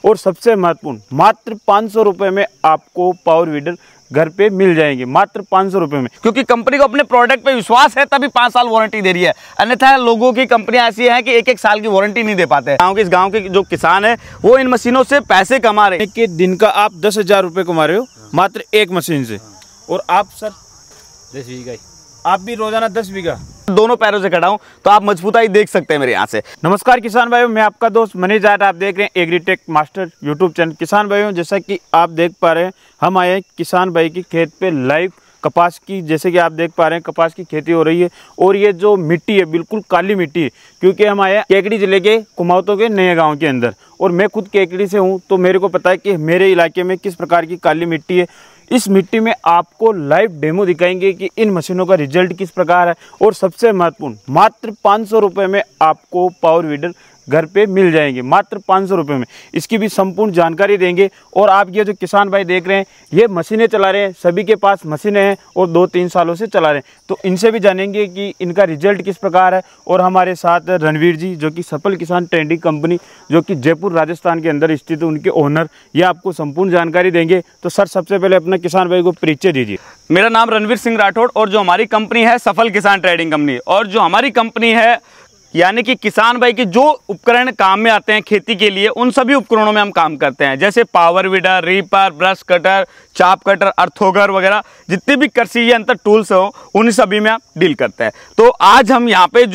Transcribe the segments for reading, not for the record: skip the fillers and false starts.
और सबसे महत्वपूर्ण मात्र 500 रुपये में आपको पावर वीडर घर पे मिल जाएंगे, मात्र 500 रुपये में। क्योंकि कंपनी को अपने प्रोडक्ट पे विश्वास है तभी 5 साल वारंटी दे रही है, अन्यथा लोगों की कंपनियां ऐसी हैं कि 1-1 साल की वारंटी नहीं दे पाते। इस गांव के जो किसान है वो इन मशीनों से पैसे कमा रहे हैं कि दिन का आप 10,000 रुपये कमा रहे हो मात्र एक मशीन से। और आप सर 10 बीघा, आप भी रोजाना 10 बीघा दोनों पैरों से खड़ा हूं तो आप मजबूताई देख सकते हैं मेरे यहाँ से। नमस्कार किसान भाइयों, मैं आपका दोस्त मनीष जाट, आप देख रहे हैं एग्रीटेक मास्टर यूट्यूब चैनल। किसान भाइयों, जैसा कि आप देख पा रहे हैं, हम आए हैं किसान भाई की खेत पे लाइव कपास की, जैसे कि आप देख पा रहे हैं कपास की खेती हो रही है। और ये जो मिट्टी है बिल्कुल काली मिट्टी है, क्योंकि हम आए हैं केकड़ी जिले के कुमाऊतों के नए गाँव के अंदर। और मैं खुद केकड़ी से हूँ तो मेरे को पता है कि मेरे इलाके में किस प्रकार की काली मिट्टी है। इस मिट्टी में आपको लाइव डेमो दिखाएंगे कि इन मशीनों का रिजल्ट किस प्रकार है। और सबसे महत्वपूर्ण मात्र 500 रुपये में आपको पावर वीडर घर पे मिल जाएंगे, मात्र 500 रुपये में। इसकी भी संपूर्ण जानकारी देंगे। और आप ये जो किसान भाई देख रहे हैं ये मशीनें चला रहे हैं, सभी के पास मशीनें हैं और 2-3 सालों से चला रहे हैं, तो इनसे भी जानेंगे कि इनका रिजल्ट किस प्रकार है। और हमारे साथ रणवीर जी जो कि सफल किसान ट्रेडिंग कंपनी जो कि जयपुर राजस्थान के अंदर स्थित है, उनके ओनर, ये आपको संपूर्ण जानकारी देंगे। तो सर सबसे पहले अपना किसान भाई को परिचय दीजिए। मेरा नाम रणवीर सिंह राठौड़ और जो हमारी कंपनी है सफल किसान ट्रेडिंग कंपनी, और जो हमारी कंपनी है यानी कि किसान भाई के जो उपकरण काम में आते हैं खेती के लिए, उन सभी उपकरणों में हम काम करते हैं, जैसे power weeder, reaper, brush cutter, चाप कटर, अर्थोगर वगैरह जितने भी कृषि यंत्र टूल्स हो उन सभी में हम डील करते हैं। तो आज हम यहाँ पे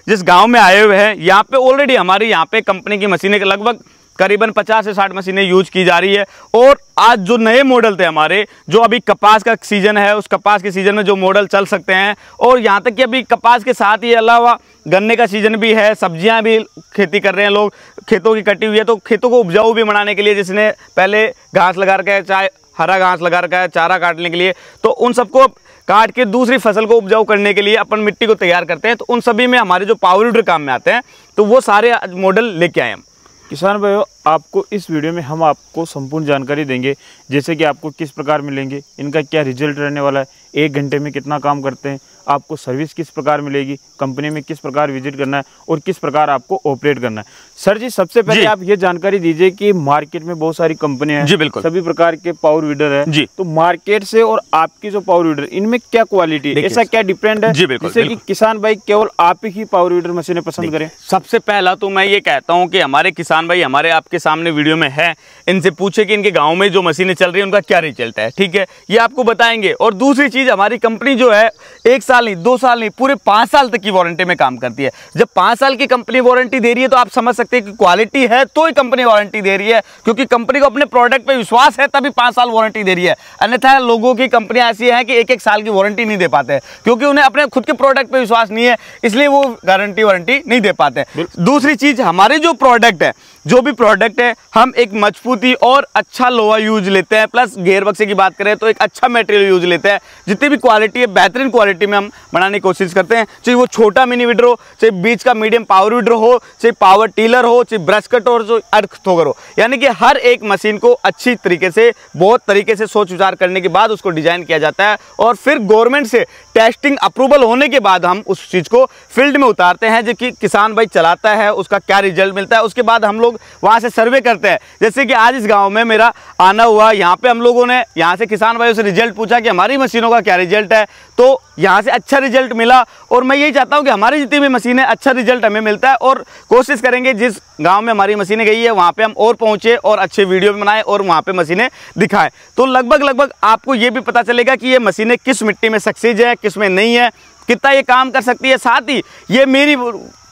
जिस गांव में आए हुए हैं, यहाँ पे ऑलरेडी हमारी यहाँ पे कंपनी की मशीनें लगभग करीबन 50 से 60 मशीनें यूज की जा रही है। और आज जो नए मॉडल थे हमारे, जो अभी कपास का सीजन है, उस कपास के सीजन में जो मॉडल चल सकते हैं, और यहाँ तक कि अभी कपास के साथ ही अलावा गन्ने का सीजन भी है, सब्जियां भी खेती कर रहे हैं लोग, खेतों की कटी हुई है, तो खेतों को उपजाऊ भी बनाने के लिए जिसने पहले घास लगा रखा है, चाहे हरा घास लगा रखा है चारा काटने के लिए, तो उन सबको काट के दूसरी फसल को उपजाऊ करने के लिए अपन मिट्टी को तैयार करते हैं। तो उन सभी में हमारे जो पावर वीडर काम में आते हैं, तो वो सारे मॉडल लेके आए हम। किसान भाइयों, आपको इस वीडियो में हम आपको संपूर्ण जानकारी देंगे, जैसे कि आपको किस प्रकार मिलेंगे, इनका क्या रिजल्ट रहने वाला है, 1 घंटे में कितना काम करते हैं, आपको सर्विस किस प्रकार मिलेगी, कंपनी में किस प्रकार विजिट करना है और किस प्रकार आपको ऑपरेट करना है। सर जी सबसे पहले आप ये जानकारी दीजिए कि मार्केट में बहुत सारी कंपनियां हैं, जी बिल्कुल, सभी प्रकार के पावर वीडर है जी, तो मार्केट से और आपकी जो पावर वीडर इनमें क्या क्वालिटी है, ऐसा क्या डिफरेंट है जिससे कि किसान भाई केवल आप ही पावर वीडर मशीनें पसंद करें? सबसे पहला तो मैं ये कहता हूँ कि हमारे किसान भाई हमारे आपके सामने वीडियो में है, इनसे पूछे कि इनके गाँव में जो मशीनें चल रही है उनका क्या रिजल्ट है, ठीक है, ये आपको बताएंगे। और दूसरी चीज, हमारी कंपनी जो है 1 साल नहीं, 2 साल नहीं, पूरे 5 साल तक की वारंटी में काम करती है। जब 5 साल की कंपनी वारंटी दे रही है तो आप समझ सकते हैं कि क्वालिटी है तो ही कंपनी वारंटी दे रही है, क्योंकि कंपनी को अपने प्रोडक्ट पे विश्वास है तभी 5 साल वारंटी दे रही है, अन्यथा लोगों की कंपनियां ऐसी हैं कि 1-1 साल की वारंटी नहीं दे पाते, क्योंकि उन्हें अपने खुद के प्रोडक्ट पे विश्वास नहीं है, इसलिए वो गारंटी वारंटी नहीं दे पाते। दूसरी चीज, हमारे जो प्रोडक्ट है, जो भी प्रोडक्ट है, हम एक मजबूती और अच्छा लोहा यूज लेते हैं, प्लस गेयर बक्से की बात करें तो एक अच्छा मटेरियल यूज लेते हैं। जितनी भी क्वालिटी है बेहतरीन क्वालिटी में हम बनाने की कोशिश करते हैं, चाहे वो छोटा मिनी वीडर हो, चाहे बीच का मीडियम पावर वीडर हो, चाहे पावर टीलर हो, चाहे ब्रश कटर हो, जो अर्थोगर हो, यानी कि हर एक मशीन को अच्छी तरीके से, बहुत तरीके से सोच विचार करने के बाद उसको डिजाइन किया जाता है, और फिर गवर्नमेंट से टेस्टिंग अप्रूवल होने के बाद हम उस चीज को फील्ड में उतारते हैं, जो कि किसान भाई चलाता है, उसका क्या रिजल्ट मिलता है, उसके बाद हम लोग वहां से सर्वे करते हैं। जैसे कि आज इस गांव में मेरा आना हुआ, यहाँ पे हम लोगों ने यहाँ से किसान भाइयों से रिजल्ट पूछा कि हमारी मशीनों का क्या रिजल्ट है, तो यहाँ से अच्छा रिजल्ट मिला। और मैं यही चाहता हूँ कि हमारी जितनी भी मशीनें अच्छा रिजल्ट हमें मिलता है, और कोशिश करेंगे जिस गांव में हमारी मशीनें गई है वहाँ पे हम और पहुँचे और अच्छे वीडियो बनाएं और वहाँ पे मशीनें दिखाएं, तो लगभग आपको ये भी पता चलेगा कि ये मशीनें किस मिट्टी में सक्सेस है, किस में नहीं है, कितना ये काम कर सकती है। साथ ही ये मेरी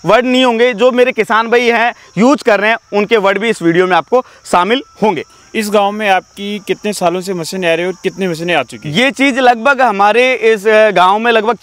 वर्ड नहीं होंगे, जो मेरे किसान भाई हैं यूज कर रहे हैं उनके वर्ड भी इस वीडियो में आपको शामिल होंगे। इस गांव में आपकी कितने सालों से मशीनें आ रही है और कितनी मशीनें आ चुकी है? ये चीज़ लगभग हमारे इस गांव में लगभग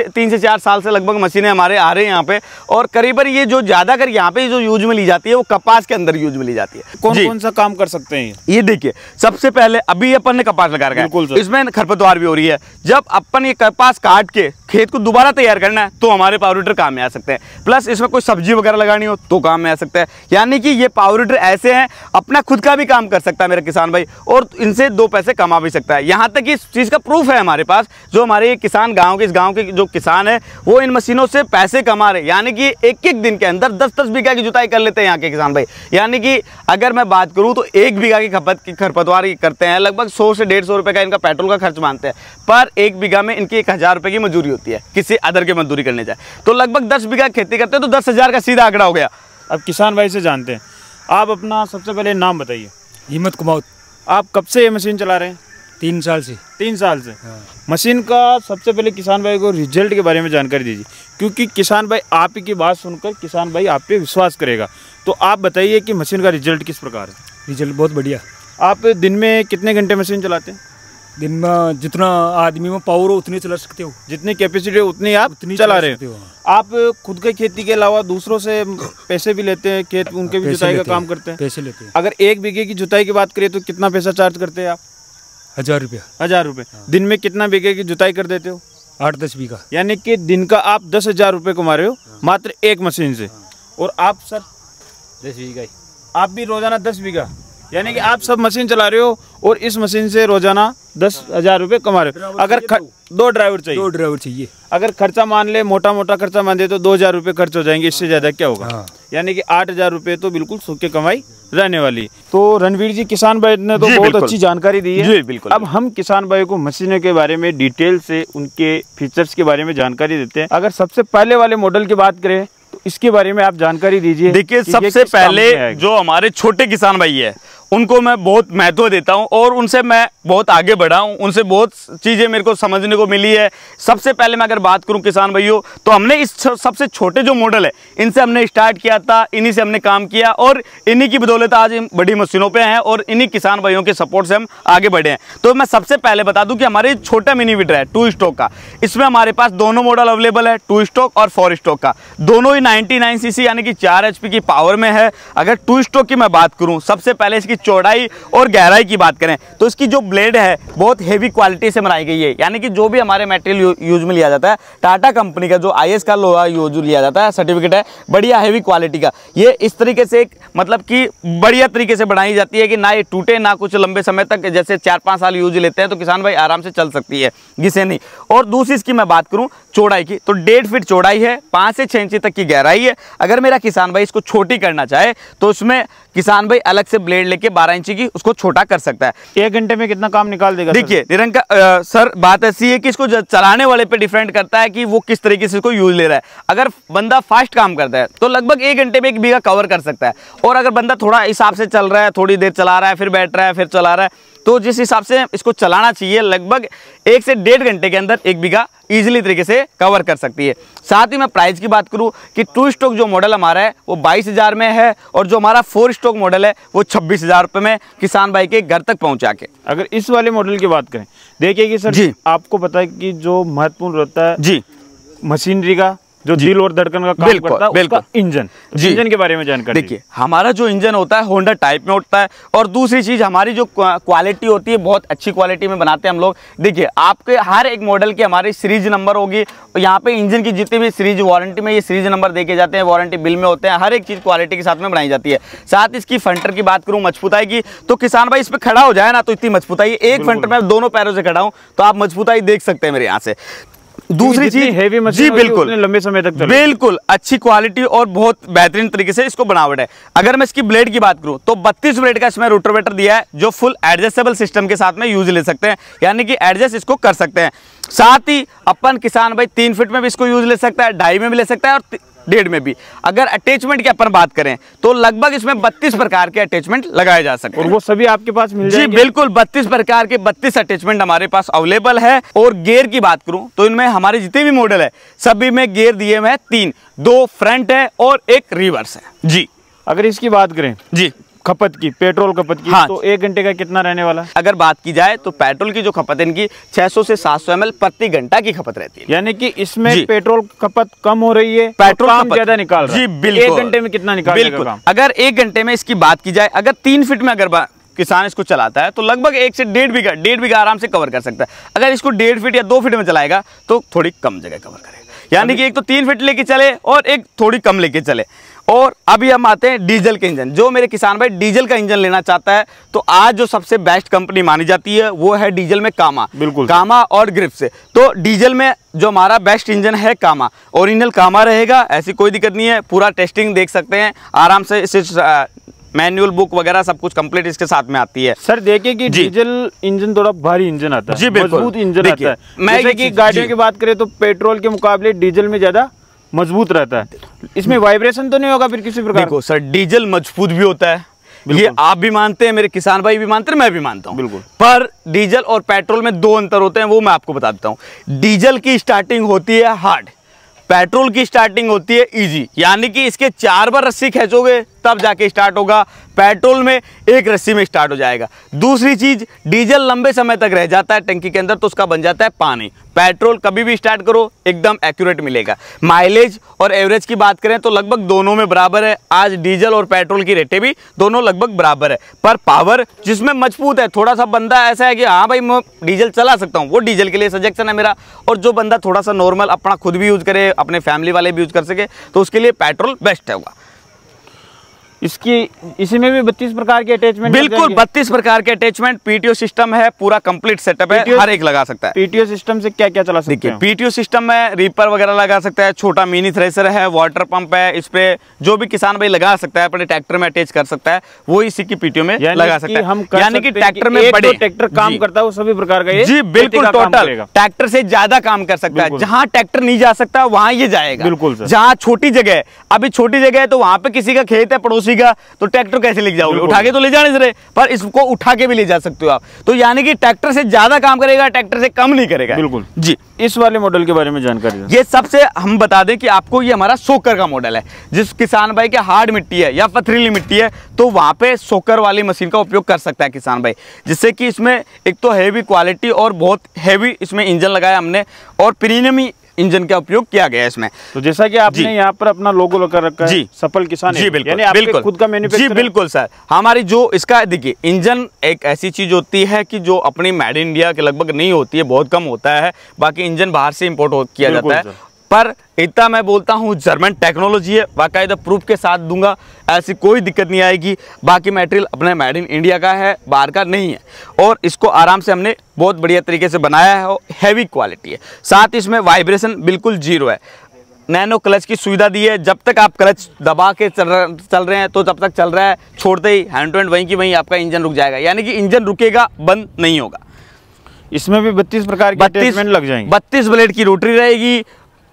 3 से 4 साल से लगभग मशीनें हमारे आ रहे हैं यहाँ पे, और करीबन ये जो ज़्यादा कर यहाँ पे जो यूज में ली जाती है वो कपास के अंदर यूज में ली जाती है। कौन सा काम कर सकते हैं ये देखिए, सबसे पहले अभी अपन ने कपास लगा रखा है, इसमें खरपतवार भी हो रही है। जब अपन ये कपास काट के खेत को दोबारा तैयार करना है तो हमारे पावर वीडर काम में आ सकते हैं, प्लस इसमें कोई सब्जी वगैरह लगानी हो तो काम में आ सकता है। यानी कि ये पावर वीडर ऐसे हैं, अपना खुद का भी काम कर सकता है मेरा किसान भाई, और इनसे 2 पैसे कमा भी सकता है। यहाँ तक कि इस चीज़ का प्रूफ है हमारे पास, जो हमारे किसान इस गाँव के जो किसान है वो इन मशीनों से पैसे कमा रहे, यानी कि एक दिन के अंदर 10-10 बीघा की जुताई कर लेते हैं यहाँ के किसान भाई। यानी कि अगर मैं बात करूँ तो 1 बीघा की खरपतवार करते हैं, लगभग 100 से 150 रुपये का इनका पेट्रोल का खर्च मानते हैं, पर 1 बीघा में इनकी 1000 रुपये की मजदूरी होती है, किसी अदर की मजदूरी करने जाए तो लगभग 10 बीघा खेती करते हैं तो 10,000 का सीधा आंकड़ा हो गया। अब किसान भाई से जानते हैं, आप अपना सबसे पहले नाम बताइए। हिम्मत कुमाऊत। आप कब से ये मशीन चला रहे हैं? 3 साल से। 3 साल से। हाँ। मशीन का सबसे पहले किसान भाई को रिजल्ट के बारे में जानकारी दीजिए, क्योंकि किसान भाई आप ही की बात सुनकर किसान भाई आप पे विश्वास करेगा। तो आप बताइए कि मशीन का रिजल्ट किस प्रकार है? रिजल्ट बहुत बढ़िया। आप दिन में कितने घंटे मशीन चलाते हैं? दिन में जितना आदमी में पावर हो उतनी चला सकते हो, जितनी कैपेसिटी हो उतनी आप चला रहे हो। आप खुद के खेती के अलावा दूसरों से पैसे भी लेते हैं, खेत उनके भी जुताई का काम करते हैं? पैसे लेते हैं। अगर 1 बीघे की जुताई की बात करें तो कितना पैसा चार्ज करते हैं आप? 1000 रुपया। 1000 रुपये। दिन में कितना बीघे की जुताई कर देते हो? 8-10 बीघा। यानी कि दिन का आप 10,000 रुपये कमा रहे हो मात्र एक मशीन से। और आप सर? 10 बीघा। आप भी रोजाना 10 बीघा, यानी कि आप सब मशीन चला रहे हो और इस मशीन से रोजाना 10,000 रुपये कमा रहे हो। अगर 2 ड्राइवर चाहिए। 2 ड्राइवर चाहिए। अगर खर्चा मान ले, मोटा खर्चा मान दे तो 2,000 रुपये खर्च हो जाएंगे, इससे ज्यादा क्या होगा? हाँ। यानी कि 8,000 रुपये तो बिल्कुल सूखे कमाई रहने वाली। तो रणवीर जी, किसान भाई ने तो बहुत अच्छी जानकारी दी है। जी बिल्कुल। अब हम किसान भाई को मशीनों के बारे में डिटेल से, उनके फीचर्स के बारे में जानकारी देते हैं। अगर सबसे पहले वाले मॉडल की बात करें तो इसके बारे में आप जानकारी दीजिए। देखिए, सबसे पहले जो हमारे छोटे किसान भाई है उनको मैं बहुत महत्व देता हूं और उनसे मैं बहुत आगे बढ़ा हूं, उनसे बहुत चीज़ें मेरे को समझने को मिली है। सबसे पहले मैं अगर बात करूं किसान भाइयों, तो हमने इस सबसे छोटे जो मॉडल है इनसे हमने स्टार्ट किया था, इन्हीं से हमने काम किया और इन्हीं की बदौलत आज हम बड़ी मशीनों पे हैं और इन्हीं किसान भाइयों के सपोर्ट से हम आगे बढ़े हैं। तो मैं सबसे पहले बता दूं कि हमारे छोटा मिनी वीडर है 2 स्टॉक का, इसमें हमारे पास दोनों मॉडल अवेलेबल है, 2 स्टॉक और 4 स्टॉक का। दोनों ही 99 सीसी यानी कि 4 HP की पावर में है। अगर 2 स्टॉक की मैं बात करूँ, सबसे पहले इसकी चौड़ाई और गहराई की बात करें तो इसकी जो ब्लेड है बहुत हेवी क्वालिटी से बनाई गई है, यानी कि जो भी हमारे मटेरियल यूज में लिया जाता है टाटा कंपनी का जो IS का लोहा यूज लिया जाता है, सर्टिफिकेट है बढ़िया हेवी क्वालिटी का। ये इस तरीके से मतलब कि बढ़िया तरीके से बनाई जाती है कि ना ये टूटे, ना कुछ लंबे समय तक, जैसे 4-5 साल यूज लेते हैं तो किसान भाई आराम से चल सकती है, घिसे नहीं। और दूसरी इसकी मैं बात करूं चौड़ाई की, तो 1.5 फीट चौड़ाई है, 5 से 6 इंची तक की गहराई है। अगर मेरा किसान भाई इसको छोटी करना चाहे तो उसमें किसान भाई अलग से ब्लेड लेके 12 इंची की उसको छोटा कर सकता है। 1 घंटे में कितना काम निकाल देगा? देखिए निरंका सर, बात ऐसी है कि इसको चलाने वाले पे डिफरेंट करता है कि वो किस तरीके से इसको यूज ले रहा है। अगर बंदा फास्ट काम करता है तो लगभग 1 घंटे में 1 बीघा कवर कर सकता है, और अगर बंदा थोड़ा हिसाब से चल रहा है, थोड़ी देर चला रहा है, फिर बैठ रहा है, फिर चला रहा है, तो जिस हिसाब से इसको चलाना चाहिए लगभग 1 से 1.5 घंटे के अंदर 1 बीघा इजीली तरीके से कवर कर सकती है। साथ ही मैं प्राइस की बात करूं कि 2 स्टॉक जो मॉडल हमारा है वो 22,000 में है और जो हमारा 4 स्टॉक मॉडल है वो 26,000 रुपये में किसान भाई के घर तक पहुंचा के। अगर इस वाले मॉडल की बात करें, देखिए कि सर जी, आपको पता है कि जो महत्वपूर्ण रहता है जी मशीनरी का, जो दिल और धड़कन का काम करता है, उसका इंजन। तो इंजन के बारे में जानकारी देखिए, हमारा जो इंजन होता है होंडा टाइप में होता है, और दूसरी चीज़ हमारी जो क्वालिटी होती है बहुत अच्छी क्वालिटी में बनाते हैं हम लोग। देखिए, आपके हर एक मॉडल की हमारी सीरीज नंबर होगी, यहाँ पे इंजन की जितनी भी सीरीज वारंटी में ये सीरीज नंबर देके जाते हैं, वारंटी बिल में होते हैं, हर एक चीज़ क्वालिटी के साथ में बनाई जाती है। साथ इसकी फंटर की बात करूँ मजबूताई की, तो किसान भाई इस पर खड़ा हो जाए ना तो इतनी मजबूताई, एक फंटर में दोनों पैरों से खड़ा हूँ तो आप मजबूताई देख सकते हैं मेरे यहाँ से। दूसरी चीज हेवी मशीन, जी बिल्कुल लंबे समय तक चले, बिल्कुल अच्छी क्वालिटी और बहुत बेहतरीन तरीके से इसको बनावट है। अगर मैं इसकी ब्लेड की बात करूं तो 32 ब्लेड का इसमें रोटोवेटर दिया है, जो फुल एडजस्टेबल सिस्टम के साथ में यूज ले सकते हैं, यानी कि एडजस्ट इसको कर सकते हैं। साथ ही अपन किसान भाई 3 फीट में भी इसको यूज ले सकता है, 2.5 में भी ले सकता है और 1.5 में भी। अगर अटैचमेंट की अपन बात करें तो लगभग इसमें 32 प्रकार के अटैचमेंट लगाए जा सकते हैं, और वो सभी आपके पास मिल जाएंगे। जी बिल्कुल, 32 प्रकार के 32 अटैचमेंट हमारे पास अवेलेबल है। और गियर की बात करूं तो इनमें हमारे जितने भी मॉडल है सभी में गियर दिए हुए हैं 3, 2 फ्रंट है और 1 रिवर्स है। जी, अगर इसकी बात करें जी खपत की, पेट्रोल खपत की, हाँ, तो 1 घंटे का कितना रहने वाला है? अगर बात की जाए तो पेट्रोल की जो खपत है इनकी 600 से 700 ml प्रति घंटा की खपत रहती है, यानी कि इसमें पेट्रोल खपत कम हो रही है, पेट्रोल काम ज्यादा निकाल रहा है। जी बिल्कुल। 1 घंटे में कितना निकाल बिल्कुल काम? अगर 1 घंटे में इसकी बात की जाए, अगर 3 फीट में अगर किसान इसको चलाता है तो लगभग 1 से 1.5 बीघा आराम से कवर कर सकता है। अगर इसको 1.5 फीट या 2 फीट में चलाएगा तो थोड़ी कम जगह कवर करेगा, यानी कि एक तो 3 फीट लेके चले और एक थोड़ी कम लेके चले। और अभी हम आते हैं डीजल के इंजन। जो मेरे किसान भाई डीजल का इंजन लेना चाहता है तो आज जो सबसे बेस्ट कंपनी मानी जाती है वो है डीजल में कामा। बिल्कुल कामा और ग्रिप्स से। तो डीजल में जो हमारा बेस्ट इंजन है कामा, ओरिजिनल कामा रहेगा, ऐसी कोई दिक्कत नहीं है। पूरा टेस्टिंग देख सकते हैं आराम से, इसे मैनुअल बुक वगैरह सब कुछ कंप्लीट इसके साथ में आती है। सर देखिए कि डीजल इंजन थोड़ा भारी इंजन आता है, जी बिल्कुल, मजबूत इंजन आता है। मैं जैसे कि गाड़ियों की बात करें तो पेट्रोल के मुकाबले डीजल में ज्यादा मजबूत रहता है। इसमें वाइब्रेशन तो नहीं होगा फिर किसी प्रकार? देखो सर, डीजल मजबूत भी होता है, ये आप भी मानते हैं, मेरे किसान भाई भी मानते हैं, मैं भी मानता हूं। बिल्कुल। पर डीजल और पेट्रोल में दो अंतर होते हैं, वो मैं आपको बता देता हूं। डीजल की स्टार्टिंग होती है हार्ड, पेट्रोल की स्टार्टिंग होती है इजी। यानी कि इसके 4 बार रस्सी खींचोगे तब जाके स्टार्ट होगा, पेट्रोल में एक रस्सी में स्टार्ट हो जाएगा। दूसरी चीज, डीजल लंबे समय तक रह जाता है टंकी के अंदर तो उसका बन जाता है पानी। पेट्रोल कभी भी स्टार्ट करो एकदम एक्यूरेट मिलेगा। माइलेज और एवरेज की बात करें तो लगभग दोनों में बराबर है। आज डीजल और पेट्रोल की रेटें भी दोनों लगभग बराबर है, पर पावर जिसमें मजबूत है, थोड़ा सा बंदा ऐसा है कि हाँ भाई मैं डीजल चला सकता हूँ, वो डीजल के लिए सजेशन है मेरा। और जो बंदा थोड़ा सा नॉर्मल अपना खुद भी यूज करे, अपने फैमिली वाले भी यूज कर सके, तो उसके लिए पेट्रोल बेस्ट होगा। इसी में भी 32 प्रकार के अटैचमेंट? बिल्कुल 32 प्रकार के अटैचमेंट, पीटीओ सिस्टम है, पूरा कंप्लीट सेटअप है, हर एक लगा सकता है। पीटीओ सिस्टम से क्या क्या चला सकते हैं? पीटीओ सिस्टम में रीपर वगैरह लगा सकता है, छोटा मिनी थ्रेशर है, वाटर पंप है, इस पे जो भी किसान भाई लगा सकता है अपने ट्रैक्टर में अटैच कर सकता है, वो इसी की पीटीओ में लगा सकता है। यानी कि ट्रैक्टर में बड़े ट्रैक्टर काम करता है वो सभी प्रकार का, जी बिल्कुल, टोटल ट्रैक्टर से ज्यादा काम कर सकता है। जहां ट्रैक्टर नहीं जा सकता वहां ये जाएगा। बिल्कुल। जहां छोटी जगह है, अभी छोटी जगह है तो वहां पे किसी का खेत है पड़ोसी का, तो ट्रैक्टर कैसे ले जाओगे? उठा के तो ले जाने से, पर इसको उठा के भी ले जा सकते हो आप। तो यानी कि ट्रैक्टर से ज्यादा काम करेगा, ट्रैक्टर से कम नहीं करेगा। बिल्कुल जी। इस वाले मॉडल के बारे में जानकारी? ये सबसे हम बता दें कि आपको ये हमारा सोकर का मॉडल है। जिस किसान भाई के हार्ड मिट्टी है या पथरीली मिट्टी है तो वहां पे सोकर वाली मशीन का उपयोग कर सकता है किसान भाई, जिससे कि इसमें एक तो हैवी क्वालिटी और बहुत हैवी इसमें इंजन लगाया हमने, और प्रीमियम इंजन का उपयोग किया गया है इसमें। तो जैसा कि आपने यहाँ पर अपना लोगो लगा रखा है, जी सफल किसान, जी बिल्कुल, यानी आपके खुद का मैन्युफैक्चर? जी बिल्कुल सर, हमारी जो इसका देखिए इंजन एक ऐसी चीज होती है कि जो अपनी मेड इन इंडिया के लगभग नहीं होती है, बहुत कम होता है। बाकी इंजन बाहर से इंपोर्ट किया जाता है, पर इतना मैं बोलता हूँ जर्मन टेक्नोलॉजी है, बाकायदा प्रूफ के साथ दूंगा, ऐसी कोई दिक्कत नहीं आएगी। बाकी मटेरियल अपने मेड इन इंडिया का है, बाहर का नहीं है, और इसको आराम से हमने बहुत बढ़िया तरीके से बनाया है और हैवी क्वालिटी है। साथ इसमें वाइब्रेशन बिल्कुल जीरो है, नैनो क्लच की सुविधा दी है। जब तक आप क्लच दबा के चल रहे हैं तो तब तक चल रहा है, छोड़ते ही हैंड टू हैंड वहीं की वहीं आपका इंजन रुक जाएगा, यानी कि इंजन रुकेगा, बंद नहीं होगा। इसमें भी 32 प्रकार के अटैचमेंट लग जाएंगे। 32 ब्लेड की रोटरी रहेगी,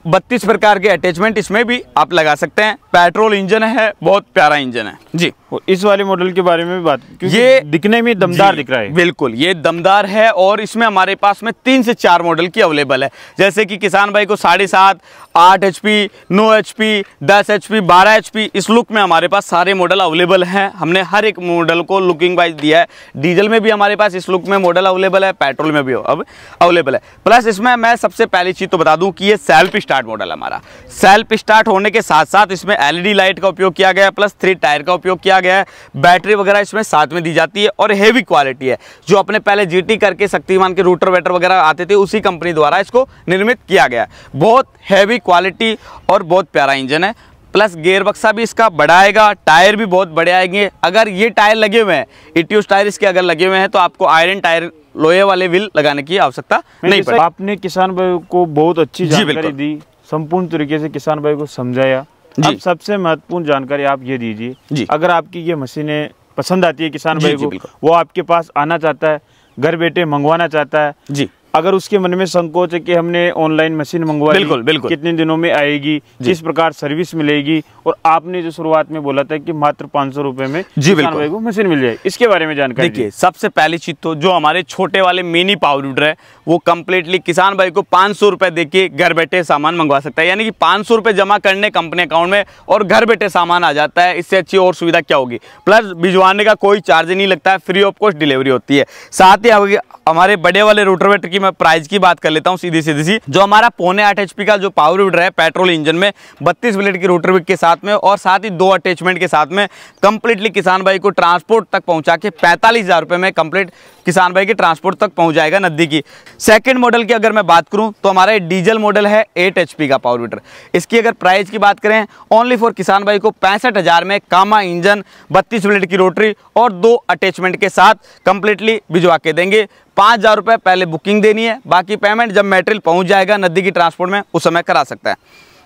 32 प्रकार के अटैचमेंट इसमें भी आप लगा सकते हैं। पेट्रोल इंजन है, बहुत प्यारा इंजन है जी। इस वाले मॉडल के बारे में भी बात, क्योंकि ये दिखने में दमदार दिख रहा है। बिल्कुल, ये दमदार है, और इसमें हमारे पास में 3 से 4 मॉडल की अवेलेबल है। जैसे कि किसान भाई को 7.5, 8 HP, 9 HP, 10 HP, 12 HP, इस लुक में हमारे पास सारे मॉडल अवेलेबल हैं। हमने हर एक मॉडल को लुकिंग वाइज दिया है। डीजल में भी हमारे पास इस लुक में मॉडल अवेलेबल है, पेट्रोल में भी अब अवेलेबल है। प्लस इसमें मैं सबसे पहली चीज तो बता दूं कि ये सेल्फ स्टार्ट मॉडल है हमारा। सेल्फ स्टार्ट होने के साथ साथ इसमें LED लाइट का उपयोग किया गया है, प्लस 3 टायर का उपयोग किया गया है। बैटरी वगैरह इसमें साथ में दी जाती है, और हेवी क्वालिटी है। जो अपने पहले GT करके शक्तिमान के रूटर वेटर वगैरह आते थे, उसी कंपनी द्वारा इसको निर्मित किया गया है। बहुत हैवी क्वालिटी और बहुत प्यारा इंजन है। प्लस गेयर बक्सा भी इसका बड़ा आएगा, टायर भी बहुत बड़े आएंगे। अगर ये टायर लगे हुए हैं, इटियोस टायर इसके अगर लगे हुए हैं, तो आपको आयरन टायर लोहे वाले व्हील लगाने की आवश्यकता नहीं पड़ेगी। आपने किसान भाई को बहुत अच्छी जानकारी दी, संपूर्ण तरीके से किसान भाई को समझाया। अब सबसे महत्वपूर्ण जानकारी आप ये दीजिए, अगर आपकी ये मशीनें पसंद आती है किसान भाई को, वो आपके पास आना चाहता है, घर बैठे मंगवाना चाहता है जी, अगर उसके मन में संकोच है कि हमने ऑनलाइन मशीन मंगवाई, बिल्कुल कितने दिनों में आएगी, किस प्रकार सर्विस मिलेगी, और आपने जो शुरुआत में बोला था कि मात्र 500 रुपए में किसान भाई को मशीन मिल जाए, इसके बारे में जानकारी देखिए। सबसे पहली चीज तो जो हमारे छोटे वाले मिनी पावर वीडर है, वो कम्प्लीटली किसान भाई को 500 रुपए देके घर बैठे सामान मंगवा सकता है। यानी कि 500 रुपए जमा करने कंपनी अकाउंट में और घर बैठे सामान आ जाता है। इससे अच्छी और सुविधा क्या होगी? प्लस भिजवाने का कोई चार्ज नहीं लगता है, फ्री ऑफ कॉस्ट डिलीवरी होती है। साथ ही हमारे बड़े वाले रोटरवेटर की मैं प्राइस की बात कर लेता हूँ सीधी सी। जो हमारा 0.8 HP का जो पावर वीडर है पेट्रोल इंजन में 32 ब्लेड की रोटर विक के साथ में और साथ ही 2 अटैचमेंट के साथ में कंप्लीटली किसान भाई को ट्रांसपोर्ट तक पहुंचा के 45,000 रुपये में कंप्लीट किसान भाई के ट्रांसपोर्ट तक पहुंच जाएगा नज़दीकी। सेकंड मॉडल की अगर मैं बात करूं तो हमारा डीजल मॉडल है 8 HP का पावर वीडर। इसकी अगर प्राइस की बात करें ओनली फॉर किसान भाई को 65,000 में कामा इंजन 32 ब्लेड की रोटरी और 2 अटैचमेंट के साथ कंप्लीटली भिजवा के देंगे। 5,000 रुपये पहले बुकिंग देनी है, बाकी पेमेंट जब मटेरियल पहुंच जाएगा नज़दीकी ट्रांसपोर्ट में उस समय करा सकता है।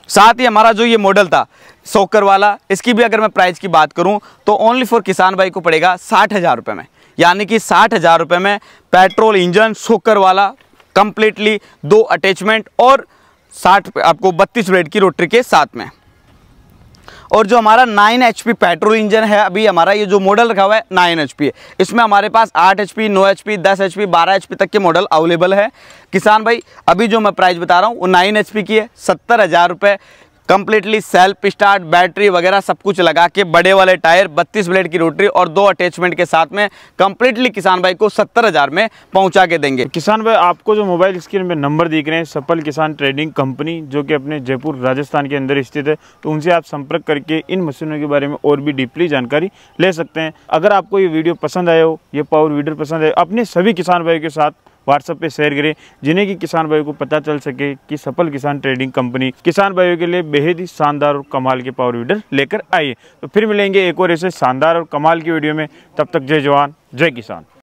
साथ ही हमारा जो ये मॉडल था सोकर वाला, इसकी भी अगर मैं प्राइस की बात करूं तो ओनली फॉर किसान भाई को पड़ेगा 60,000 रुपये में, यानी कि 60,000 रुपये में पेट्रोल इंजन सोकर वाला कंप्लीटली 2 अटैचमेंट और 60 आपको 32 ब्लेड की रोटरी के साथ में। और जो हमारा 9 HP पेट्रोल इंजन है, अभी हमारा ये जो मॉडल रखा हुआ है 9 HP है, इसमें हमारे पास 8 HP, 9 HP, 10 HP, 12 HP तक के मॉडल अवेलेबल है। किसान भाई अभी जो मैं प्राइस बता रहा हूँ वो 9 HP की है, 70,000 रुपये कंप्लीटली सेल्फ स्टार्ट बैटरी वगैरह सब कुछ लगा के बड़े वाले टायर 32 ब्लेड की रोटरी और 2 अटैचमेंट के साथ में कंप्लीटली किसान भाई को 70,000 में पहुंचा के देंगे। किसान भाई आपको जो मोबाइल स्क्रीन पे नंबर दिख रहे हैं सफल किसान ट्रेडिंग कंपनी जो कि अपने जयपुर राजस्थान के अंदर स्थित है, तो उनसे आप संपर्क करके इन मशीनों के बारे में और भी डीपली जानकारी ले सकते हैं। अगर आपको ये वीडियो पसंद आया हो, ये पावर वीडर पसंद आए, अपने सभी किसान भाई के साथ व्हाट्सएप पे शेयर करें जिन्हें कि किसान भाइयों को पता चल सके कि सफल किसान ट्रेडिंग कंपनी किसान भाइयों के लिए बेहद ही शानदार और कमाल के पावर वीडर लेकर आई है। तो फिर मिलेंगे एक और ऐसे शानदार और कमाल की वीडियो में, तब तक जय जवान जय किसान।